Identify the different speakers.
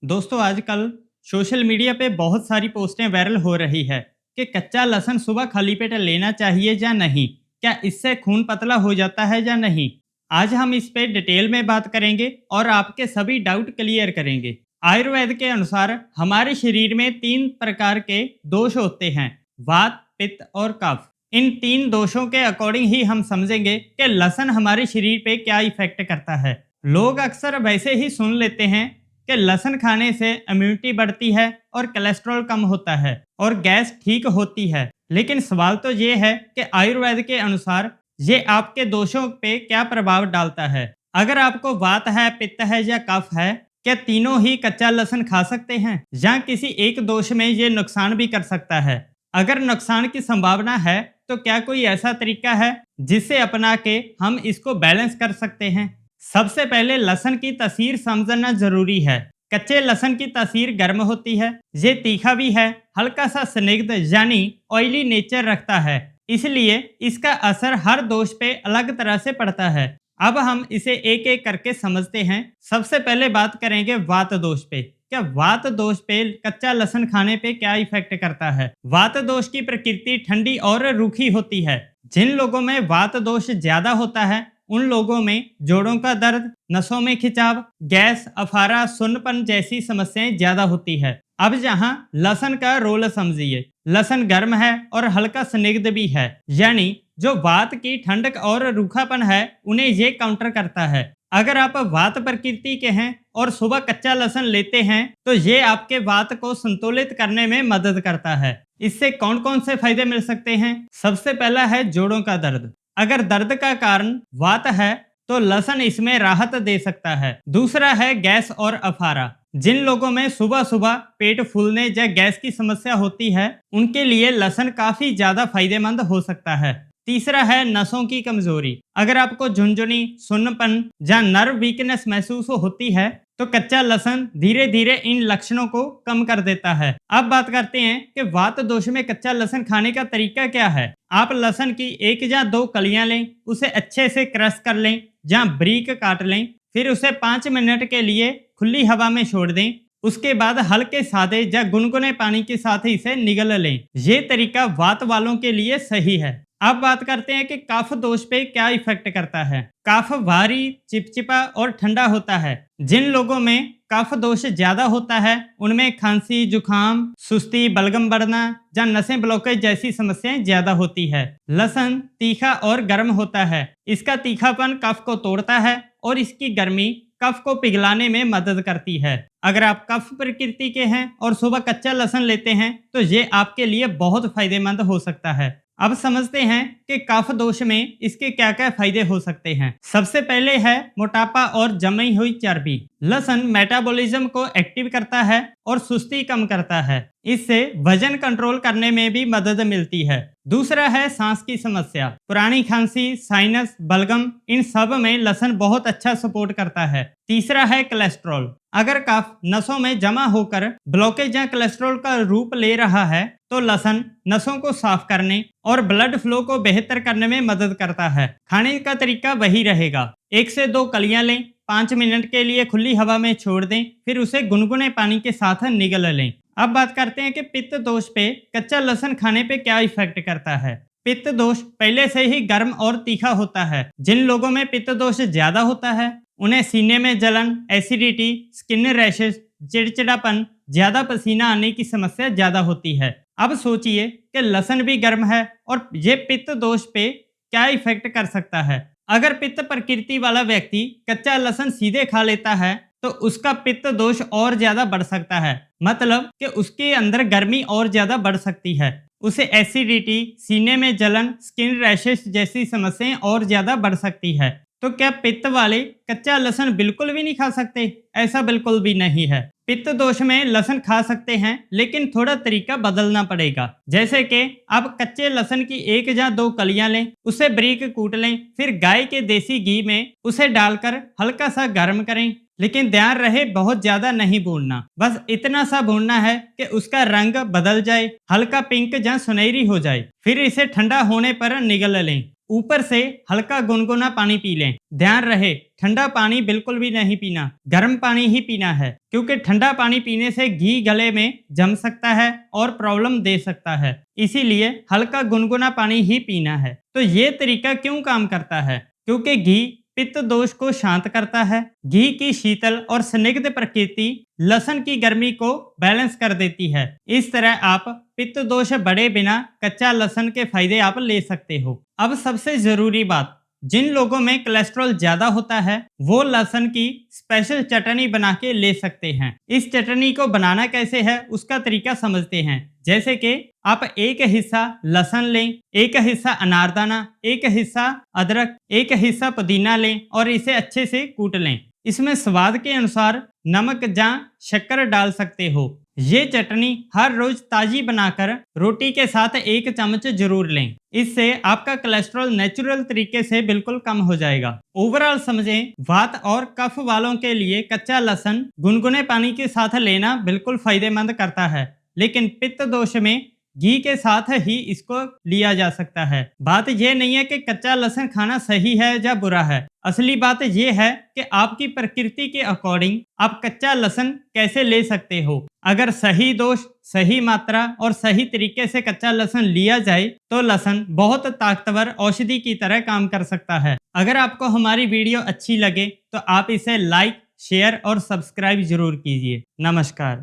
Speaker 1: दोस्तों आजकल social media पे बहुत सारी पोस्टें वायरल हो रही है कि कच्चा लहसुन सुबह खाली पेट लेना चाहिए या नहीं। क्या इससे खून पतला हो जाता है या नहीं। आज हम इस पे डिटेल में बात करेंगे और आपके सभी डाउट क्लियर करेंगे। आयुर्वेद के अनुसार हमारे शरीर में 3 प्रकार के दोष होते हैं, वात, पित्त और कफ। इन 3 दोषों के अकॉर्डिंग ही हम समझेंगे कि लहसुन हमारे शरीर पे क्या इफेक्ट करता है। लोग अक्सर वैसे ही सुन लेते हैं कि लहसुन खाने से इम्यूनिटी बढ़ती है और कोलेस्ट्रॉल कम होता है और गैस ठीक होती है। लेकिन सवाल तो ये है कि आयुर्वेद के अनुसार ये आपके दोषों पे क्या प्रभाव डालता है। अगर आपको वात है, पित्त है या कफ है, क्या तीनों ही कच्चा लहसुन खा सकते हैं या किसी एक दोष में ये नुकसान भी कर सकता है। अगर नुकसान की संभावना है तो क्या कोई ऐसा तरीका है जिससे अपना के हम इसको बैलेंस कर सकते हैं। सबसे पहले लहसुन की तासीर समझना जरूरी है। कच्चे लहसुन की तासीर गर्म होती है, ये तीखा भी है, हल्का सा स्निग्ध यानी ऑयली नेचर रखता है, इसलिए इसका असर हर दोष पे अलग तरह से पड़ता है। अब हम इसे एक एक करके समझते हैं। सबसे पहले बात करेंगे वात दोष पे। क्या वात दोष पे कच्चा लहसुन खाने पे क्या इफेक्ट करता है। वात दोष की प्रकृति ठंडी और रूखी होती है। जिन लोगों में वात दोष ज्यादा होता है उन लोगों में जोड़ों का दर्द, नसों में खिंचाव, गैस, अफारा, सुन्नपन जैसी समस्याएं ज्यादा होती है। अब जहां लहसुन का रोल समझिए। लहसुन गर्म है और हल्का स्निग्ध भी है, यानी जो वात की ठंडक और रूखापन है उन्हें ये काउंटर करता है। अगर आप वात प्रकृति के हैं और सुबह कच्चा लहसुन लेते हैं तो ये आपके वात को संतुलित करने में मदद करता है। इससे कौन कौन से फायदे मिल सकते हैं। सबसे पहला है जोड़ों का दर्द। अगर दर्द का कारण वात है तो लहसुन इसमें राहत दे सकता है। दूसरा है गैस और अफारा। जिन लोगों में सुबह सुबह पेट फूलने या गैस की समस्या होती है उनके लिए लहसुन काफी ज्यादा फायदेमंद हो सकता है। तीसरा है नसों की कमजोरी। अगर आपको झुनझुनी, सुन्नपन या नर्व वीकनेस महसूस होती है तो कच्चा लहसुन धीरे धीरे इन लक्षणों को कम कर देता है। अब बात करते हैं कि वात दोष में कच्चा लहसुन खाने का तरीका क्या है। आप लहसुन की 1 या 2 कलियां लें, उसे अच्छे से क्रश कर लें या बारीक काट लें, फिर उसे 5 मिनट के लिए खुली हवा में छोड़ दें। उसके बाद हल्के सादे या गुनगुने पानी के साथ इसे निगल लें। ये तरीका वात वालों के लिए सही है। अब बात करते हैं कि कफ दोष पे क्या इफेक्ट करता है। कफ भारी, चिपचिपा और ठंडा होता है। जिन लोगों में कफ दोष ज्यादा होता है उनमें खांसी, जुखाम, सुस्ती, बलगम बढ़ना या नसें ब्लॉकेज जैसी समस्याएं ज्यादा होती है। लहसुन तीखा और गर्म होता है। इसका तीखापन कफ को तोड़ता है और इसकी गर्मी कफ को पिघलाने में मदद करती है। अगर आप कफ प्रकृति के हैं और सुबह कच्चा लहसुन लेते हैं तो ये आपके लिए बहुत फायदेमंद हो सकता है। अब समझते हैं कि कफ दोष में इसके क्या क्या फायदे हो सकते हैं। सबसे पहले है मोटापा और जमी हुई चर्बी। लहसुन मेटाबॉलिज्म को एक्टिव करता है और सुस्ती कम करता है। इससे वजन कंट्रोल करने में भी मदद मिलती है। दूसरा है सांस की समस्या। पुरानी खांसी, साइनस, बलगम, इन सब में लहसुन बहुत अच्छा सपोर्ट करता है। तीसरा है कोलेस्ट्रॉल। अगर कफ नसों में जमा होकर ब्लॉकेज या कोलेस्ट्रॉल का रूप ले रहा है तो लहसुन नसों को साफ करने और ब्लड फ्लो को बेहतर करने में मदद करता है। खाने का तरीका वही रहेगा। 1 से 2 कलियां लें, 5 मिनट के लिए खुली हवा में छोड़ दें, फिर उसे गुनगुने पानी के साथ निगल लें। अब बात करते हैं कि पित्त दोष पे कच्चा लहसुन खाने पे क्या इफेक्ट करता है। पित्त दोष पहले से ही गर्म और तीखा होता है। जिन लोगों में पित्त दोष ज्यादा होता है उन्हें सीने में जलन, एसिडिटी, स्किन रैशेस, चिड़चिड़ापन, ज्यादा पसीना आने की समस्या ज्यादा होती है। अब सोचिए कि लहसुन भी गर्म है और ये पित्त दोष पे क्या इफेक्ट कर सकता है। अगर पित्त प्रकृति वाला व्यक्ति कच्चा लहसुन सीधे खा लेता है तो उसका पित्त दोष और ज्यादा बढ़ सकता है। मतलब कि उसके अंदर गर्मी और ज्यादा बढ़ सकती है। उसे एसिडिटी, सीने में जलन, स्किन रैशेस जैसी समस्याएं और ज्यादा बढ़ सकती है। तो क्या पित्त वाले कच्चा लहसुन बिल्कुल भी नहीं खा सकते? ऐसा बिल्कुल भी नहीं है। पित्त दोष में लहसुन खा सकते हैं लेकिन थोड़ा तरीका बदलना पड़ेगा। जैसे कि आप कच्चे लहसुन की 1 या 2 कलियां लें, उसे बारीक कूट लें, फिर गाय के देसी घी में उसे डालकर हल्का सा गर्म करें। लेकिन ध्यान रहे बहुत ज्यादा नहीं भूनना, बस इतना सा भूनना है कि उसका रंग बदल जाए, हल्का पिंक या सुनहरी हो जाए। फिर इसे ठंडा होने पर निगल लें। ऊपर से हल्का गुनगुना पानी पी लें। ध्यान रहे, ठंडा पानी बिल्कुल भी नहीं पीना, गर्म पानी ही पीना है, क्योंकि ठंडा पानी पीने से घी गले में जम सकता है और प्रॉब्लम दे सकता है। इसीलिए हल्का गुनगुना पानी ही पीना है। तो ये तरीका क्यों काम करता है? क्योंकि घी पित्त दोष को शांत करता है। घी की शीतल और स्निग्ध प्रकृति लहसुन की गर्मी को बैलेंस कर देती है। इस तरह आप पित्त दोष बढ़े बिना कच्चा लहसुन के फायदे आप ले सकते हो। अब सबसे जरूरी बात, जिन लोगों में कोलेस्ट्रॉल ज्यादा होता है वो लहसुन की स्पेशल चटनी बना के ले सकते हैं। इस चटनी को बनाना कैसे है उसका तरीका समझते हैं। जैसे कि आप एक हिस्सा लहसुन लें, एक हिस्सा अनारदाना, एक हिस्सा अदरक, एक हिस्सा पुदीना लें और इसे अच्छे से कूट लें। इसमें स्वाद के अनुसार नमक या शक्कर डाल सकते हो। ये चटनी हर रोज ताजी बनाकर रोटी के साथ 1 चम्मच जरूर लें। इससे आपका कोलेस्ट्रॉल नेचुरल तरीके से बिल्कुल कम हो जाएगा। ओवरऑल समझें, वात और कफ वालों के लिए कच्चा लहसुन गुनगुने पानी के साथ लेना बिल्कुल फायदेमंद करता है, लेकिन पित्त दोष में घी के साथ ही इसको लिया जा सकता है। बात यह नहीं है कि कच्चा लहसुन खाना सही है या बुरा है। असली बात यह है कि आपकी प्रकृति के अकॉर्डिंग आप कच्चा लहसुन कैसे ले सकते हो। अगर सही दोष, सही मात्रा और सही तरीके से कच्चा लहसुन लिया जाए तो लहसुन बहुत ताकतवर औषधि की तरह काम कर सकता है। अगर आपको हमारी वीडियो अच्छी लगे तो आप इसे लाइक, शेयर और सब्सक्राइब जरूर कीजिए। नमस्कार।